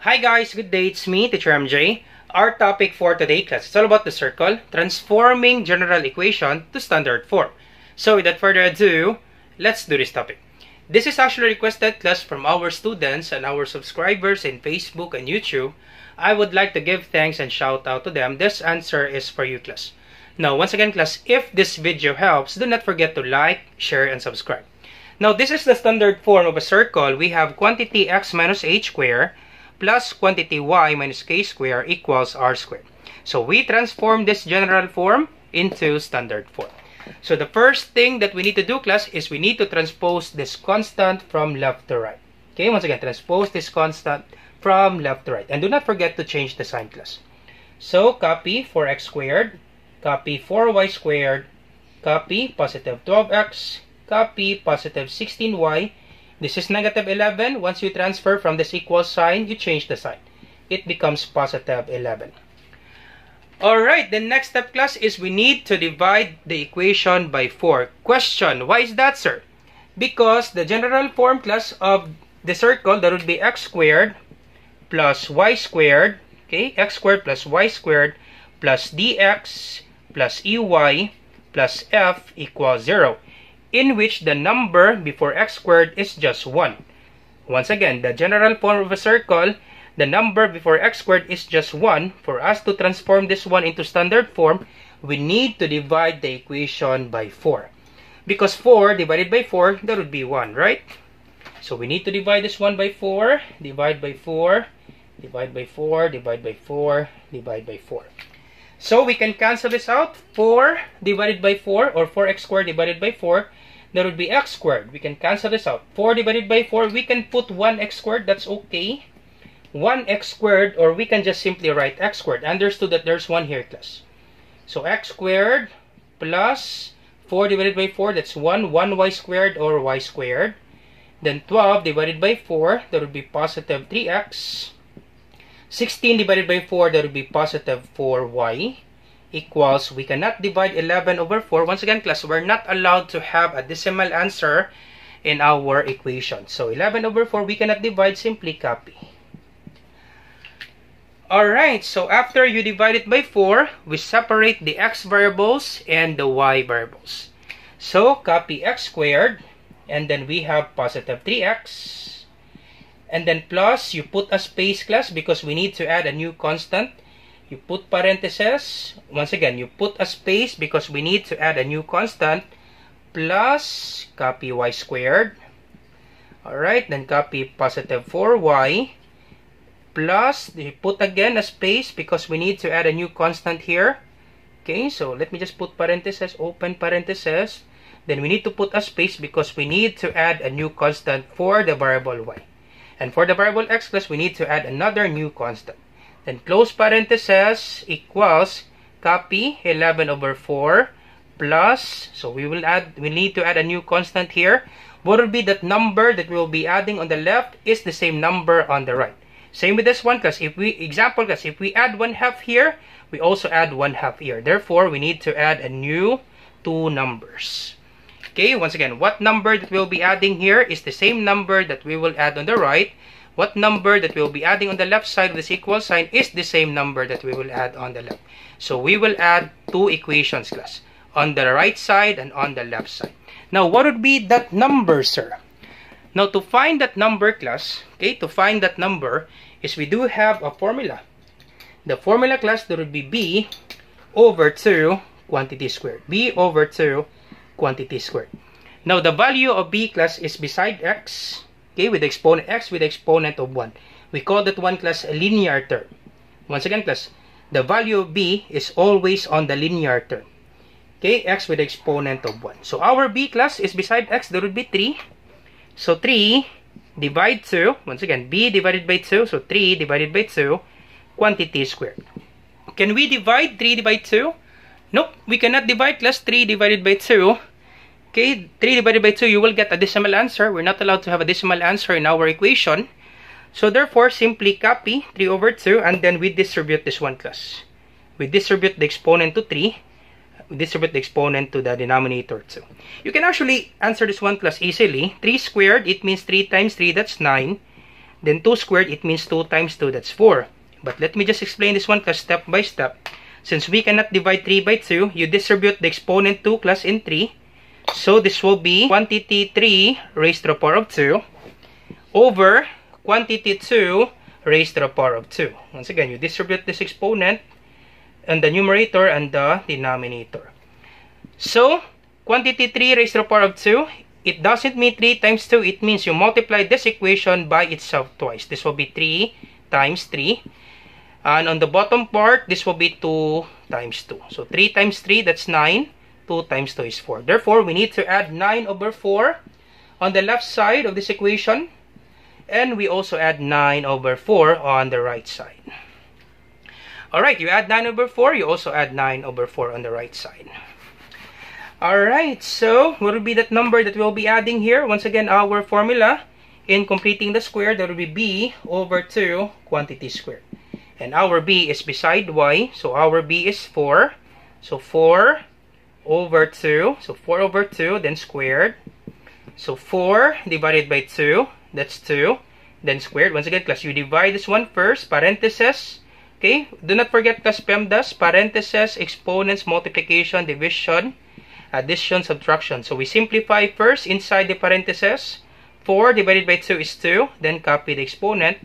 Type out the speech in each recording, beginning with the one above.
Hi guys, good day. It's me, Teacher MJ. Our topic for today class is all about the circle, transforming general equation to standard form. So without further ado, let's do this topic. This is actually requested class from our students and our subscribers in Facebook and YouTube. I would like to give thanks and shout out to them. This answer is for you class. Now once again class, if this video helps, do not forget to like, share, and subscribe. Now this is the standard form of a circle. We have quantity x minus h squared plus quantity y minus k squared equals r squared. So we transform this general form into standard form. So the first thing that we need to do class is we need to transpose this constant from left to right. Okay, once again, transpose this constant from left to right. And do not forget to change the sign class. So copy 4x squared, copy 4y squared, copy positive 12x, copy positive 16y. This is negative 11. Once you transfer from this equal sign, you change the sign. It becomes positive 11. Alright, the next step class is we need to divide the equation by 4. Question, why is that, sir? Because the general form class of the circle, that would be x squared plus y squared, okay, x squared plus y squared plus dx plus ey plus f equals 0. In which the number before x squared is just 1. Once again, the general form of a circle, the number before x squared is just 1. For us to transform this one into standard form, we need to divide the equation by 4. Because 4 divided by 4, that would be 1, right? So we need to divide this one by 4, divide by 4, divide by 4, divide by 4, divide by 4. So we can cancel this out. 4 divided by 4, or 4x squared divided by 4, that would be x squared. We can cancel this out. 4 divided by 4, we can put 1x squared, that's okay. 1x squared, or we can just simply write x squared. Understood that there's 1 here, class. So x squared plus 4 divided by 4, that's 1y squared or y squared. Then 12 divided by 4, that would be positive 3x. 16 divided by 4, that would be positive 4y. Equals, we cannot divide 11 over 4. Once again, class, we're not allowed to have a decimal answer in our equation. So 11 over 4, we cannot divide, simply copy. Alright, so after you divide it by 4, we separate the x variables and the y variables. So copy x squared, and then we have positive 3x. And then plus, you put a space class because we need to add a new constant. You put parentheses. Once again, you put a space because we need to add a new constant. Plus, copy y squared. Alright, then copy positive 4y. Plus, you put again a space because we need to add a new constant here. Okay, so let me just put parentheses, open parentheses. Then we need to put a space because we need to add a new constant for the variable y. And for the variable x class, we need to add another new constant. Then close parentheses equals copy 11 over 4 plus, so we need to add a new constant here. What will be that number that we will be adding on the left is the same number on the right. Same with this one class. If we add 1/2 here, we also add 1/2 here. Therefore, we need to add a new 2 numbers. Okay, once again, what number that we'll be adding here is the same number that we will add on the right. What number that we'll be adding on the left side of this equal sign is the same number that we will add on the left. So we will add 2 equations, class, on the right side and on the left side. Now, what would be that number, sir? Now, to find that number, class, okay, to find that number is we do have a formula. The formula, class, that would be b over 2 quantity squared. b over 2 quantity squared. Now, the value of b, class, is beside x, okay, with the exponent x with the exponent of 1. We call that one, class, a linear term. Once again, class, the value of b is always on the linear term. Okay, x with the exponent of 1. So our b, class, is beside x, that would be 3. So 3 divide 2. Once again, b divided by 2. So 3 divided by 2 quantity squared. Can we divide 3 by 2? Nope, we cannot divide, class, 3 divided by 2. Okay, 3 divided by 2, you will get a decimal answer. We're not allowed to have a decimal answer in our equation. So therefore, simply copy 3 over 2, and then we distribute this one, class. We distribute the exponent to 3. We distribute the exponent to the denominator 2. You can actually answer this one, class, easily. 3 squared, it means 3 times 3, that's 9. Then 2 squared, it means 2 times 2, that's 4. But let me just explain this one class step by step. Since we cannot divide 3 by 2, you distribute the exponent 2 class in 3. So this will be quantity 3 raised to the power of 2 over quantity 2 raised to the power of 2. Once again, you distribute this exponent in the numerator and the denominator. So, quantity 3 raised to the power of 2, it doesn't mean 3 times 2. It means you multiply this equation by itself twice. This will be 3 times 3. And on the bottom part, this will be 2 times 2. So, 3 times 3, that's 9. 2 times 2 is 4. Therefore, we need to add 9 over 4 on the left side of this equation. And we also add 9 over 4 on the right side. Alright, you add 9 over 4, you also add 9 over 4 on the right side. Alright, so what will be that number that we'll be adding here? Once again, our formula in completing the square, that will be b over 2 quantity squared. And our b is beside y, so our b is 4. So 4 over 2, so 4 over 2, then squared. So 4 divided by 2, that's 2, then squared. Once again, class, you divide this one first, parentheses. Okay, do not forget class PEMDAS, parentheses, exponents, multiplication, division, addition, subtraction. So we simplify first inside the parentheses. 4 divided by 2 is 2, then copy the exponent.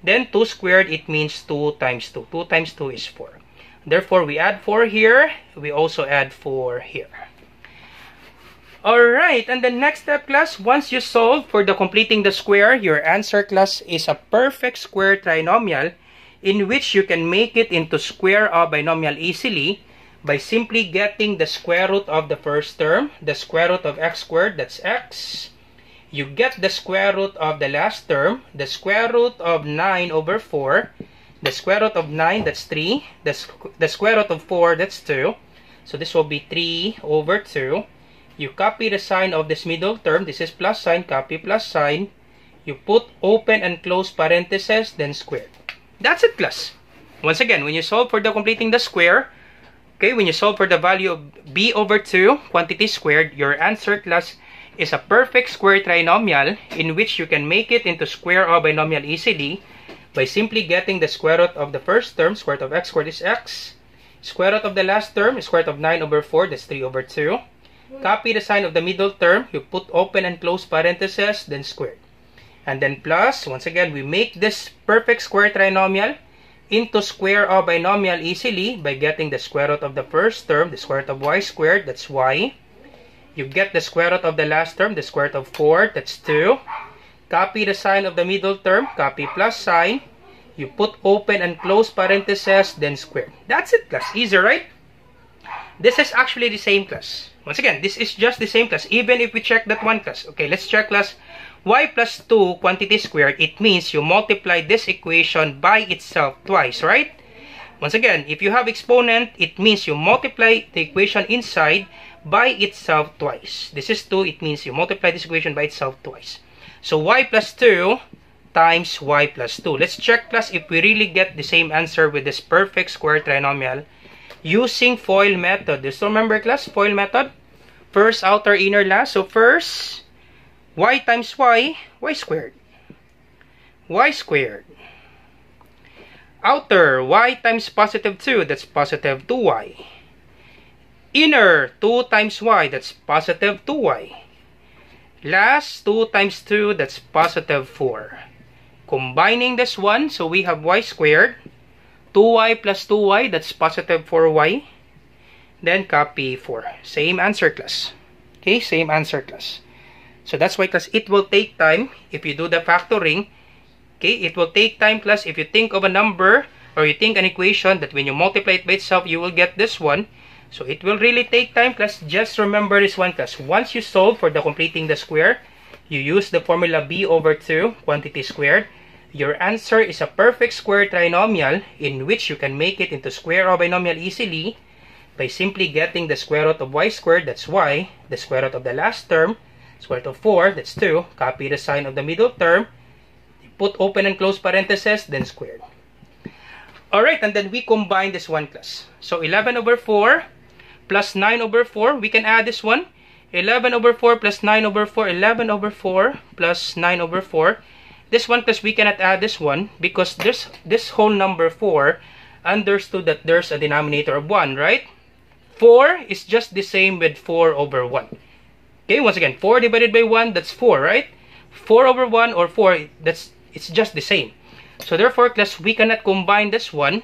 Then 2 squared, it means 2 times 2. 2 times 2 is 4. Therefore, we add 4 here, we also add 4 here. Alright, and the next step, class, once you solve for the completing the square, your answer, class, is a perfect square trinomial in which you can make it into square of binomial easily by simply getting the square root of the first term, the square root of x squared, that's x. You get the square root of the last term, the square root of 9 over 4, the square root of 9, that's 3, the square root of 4, that's 2. So this will be 3 over 2. You copy the sign of this middle term, this is plus sign, copy plus sign. You put open and close parentheses, then squared. That's it, class. Once again, when you solve for the completing the square, okay, when you solve for the value of b over 2 quantity squared, your answer, class, is a perfect square trinomial in which you can make it into square of binomial easily by simply getting the square root of the first term, square root of x squared is x. Square root of the last term is square root of 9 over 4, that's 3 over 2. Copy the sign of the middle term, you put open and close parentheses, then squared. And then plus, once again, we make this perfect square trinomial into square of binomial easily by getting the square root of the first term, the square root of y squared, that's y. You get the square root of the last term, the square root of 4, that's 2. Copy the sign of the middle term, copy plus sign. You put open and close parentheses, then squared. That's it, class. Easy, right? This is actually the same, class. Once again, this is just the same, class, even if we check that one, class. Okay, let's check, class. Y plus 2 quantity squared, it means you multiply this equation by itself twice, right? Once again, if you have exponent, it means you multiply the equation inside by itself twice. This is 2, it means you multiply this equation by itself twice. So y plus 2 times y plus 2. Let's check, class, if we really get the same answer with this perfect square trinomial using FOIL method. Do you still remember, class, FOIL method? First, outer, inner, last. So first, y times y, y squared. Y squared. Outer, y times positive 2, that's positive 2y. Inner, 2 times y, that's positive 2y. Last, 2 times 2, that's positive 4. Combining this one, so we have y squared. 2y plus 2y, that's positive 4y. Then copy 4. Same answer, class. Okay, same answer, class. So that's why, class, it will take time if you do the factoring. Okay, it will take time, class, if you think of a number or you think an equation that when you multiply it by itself, you will get this one. So it will really take time, class. Just remember this one, class. Once you solve for the completing the square, you use the formula b over 2 quantity squared. Your answer is a perfect square trinomial in which you can make it into square of binomial easily by simply getting the square root of y squared, that's y, the square root of the last term, square root of 4, that's 2, copy the sign of the middle term, put open and close parentheses, then squared. Alright, and then we combine this one, class. So 11 over 4 plus 9 over 4, we can add this one. 11 over 4 plus 9 over 4, 11 over 4 plus 9 over 4. This one, class, we cannot add this one because this whole number 4 understood that there's a denominator of 1, right? 4 is just the same with 4 over 1. Okay, once again, 4 divided by 1, that's 4, right? 4 over 1 or 4, it's just the same. So therefore, class, we cannot combine this one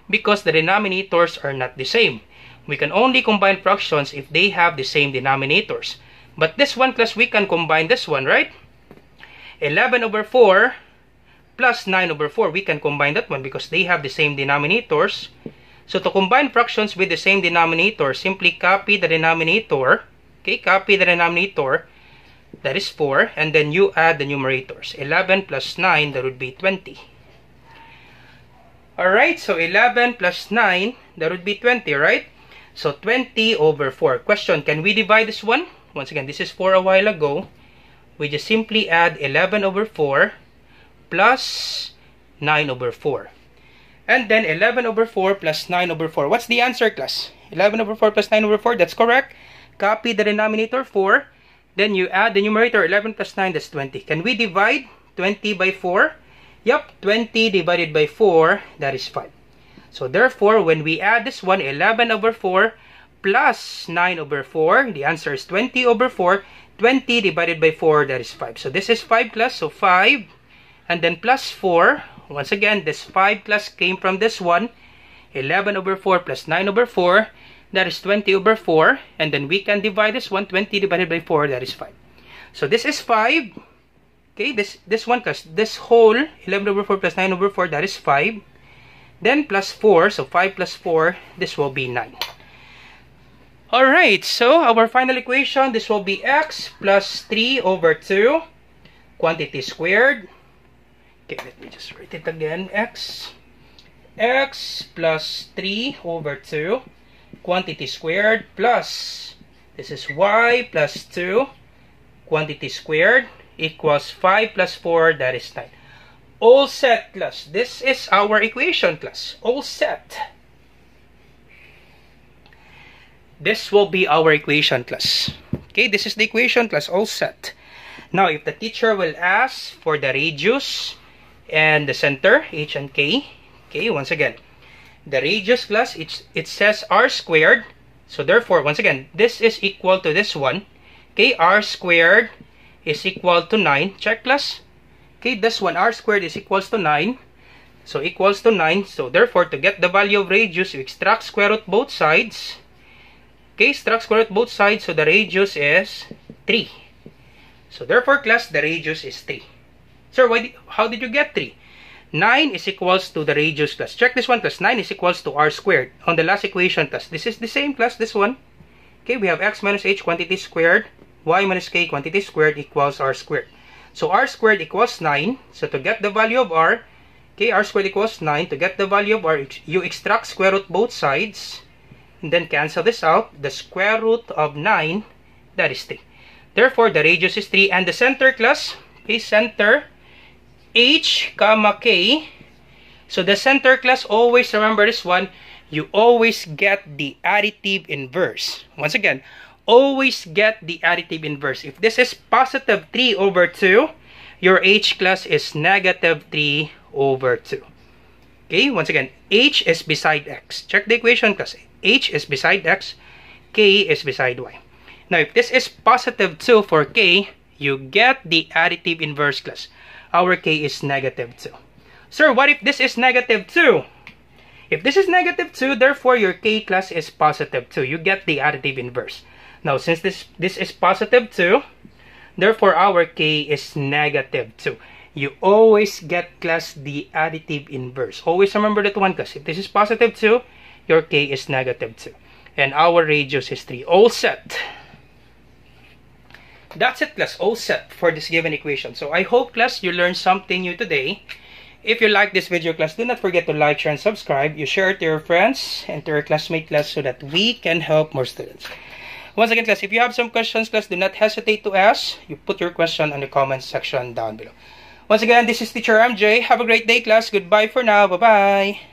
because the denominators are not the same. We can only combine fractions if they have the same denominators. But this one, class, we can combine this one, right? 11 over 4 plus 9 over 4, we can combine that one because they have the same denominators. So to combine fractions with the same denominator, simply copy the denominator. Okay, copy the denominator. That is 4. And then you add the numerators. 11 plus 9, that would be 20. Alright, so 11 plus 9, that would be 20, right? So 20 over 4. Question, can we divide this one? Once again, this is 4 a while ago. We just simply add 11 over 4 plus 9 over 4. And then 11 over 4 plus 9 over 4. What's the answer, class? 11 over 4 plus 9 over 4, that's correct. Copy the denominator 4. Then you add the numerator 11 plus 9, that's 20. Can we divide 20 by 4? Yup, 20 divided by 4, that is 5. So therefore, when we add this one, 11 over 4 plus 9 over 4, the answer is 20 over 4. 20 divided by 4, that is 5. So this is 5 plus, so 5. And then plus 4. Once again, this 5 plus came from this one. 11 over 4 plus 9 over 4. That is 20 over 4. And then we can divide this one. 20 divided by 4, that is 5. So this is 5. Okay, this one, plus this whole 11 over 4 plus 9 over 4, that is 5. Then plus 4. So 5 plus 4, this will be 9. Alright, so our final equation, this will be x plus 3 over 2, quantity squared. Okay, let me just write it again. X plus 3 over 2, quantity squared, plus, this is y plus 2, quantity squared, equals 5 plus 4, that is 9. All set, class. This is our equation, class. All set. This will be our equation, class. Okay, this is the equation, class. All set. Now, if the teacher will ask for the radius and the center, h and k. Okay, once again, the radius, class, it says r squared. So therefore, once again, this is equal to this one. Okay, r squared is equal to 9. Check, class. Okay, this one, r squared is equals to 9. So equals to 9. So therefore, to get the value of radius, you extract square root both sides. Okay, extract square root both sides. So the radius is 3. So therefore, class, the radius is 3. Sir, how did you get 3? 9 is equals to the radius, class. Check this one, class. 9 is equals to r squared. On the last equation, class, this is the same, class, this one. Okay, we have x minus h quantity squared, y minus k quantity squared equals r squared. So r squared equals 9. So to get the value of r, okay, r squared equals 9. To get the value of r, you extract square root both sides. And then cancel this out. The square root of 9, that is 3. Therefore, the radius is 3. And the center, class, okay, center, h, comma, k. So the center, class, always remember this one. You always get the additive inverse. Once again, always get the additive inverse. If this is positive 3 over 2, your h, class, is negative 3 over 2. Okay, once again, h is beside x. Check the equation, class. H is beside x, k is beside y. Now, if this is positive 2 for k, you get the additive inverse, class. Our k is negative 2. Sir, what if this is negative 2? If this is negative 2, therefore your k, class, is positive 2. You get the additive inverse. Now, since this is positive 2, therefore our k is negative 2. You always get, class, the additive inverse. Always remember that one, class. If this is positive 2, your k is negative 2. And our radius is 3. All set. That's it, class. All set for this given equation. So I hope, class, you learned something new today. If you like this video, class, do not forget to like, share, and subscribe. You share it to your friends and to your classmate, class, so that we can help more students. Once again, class, if you have some questions, class, do not hesitate to ask. You put your question on the comment section down below. Once again, this is Teacher MJ. Have a great day, class. Goodbye for now. Bye-bye.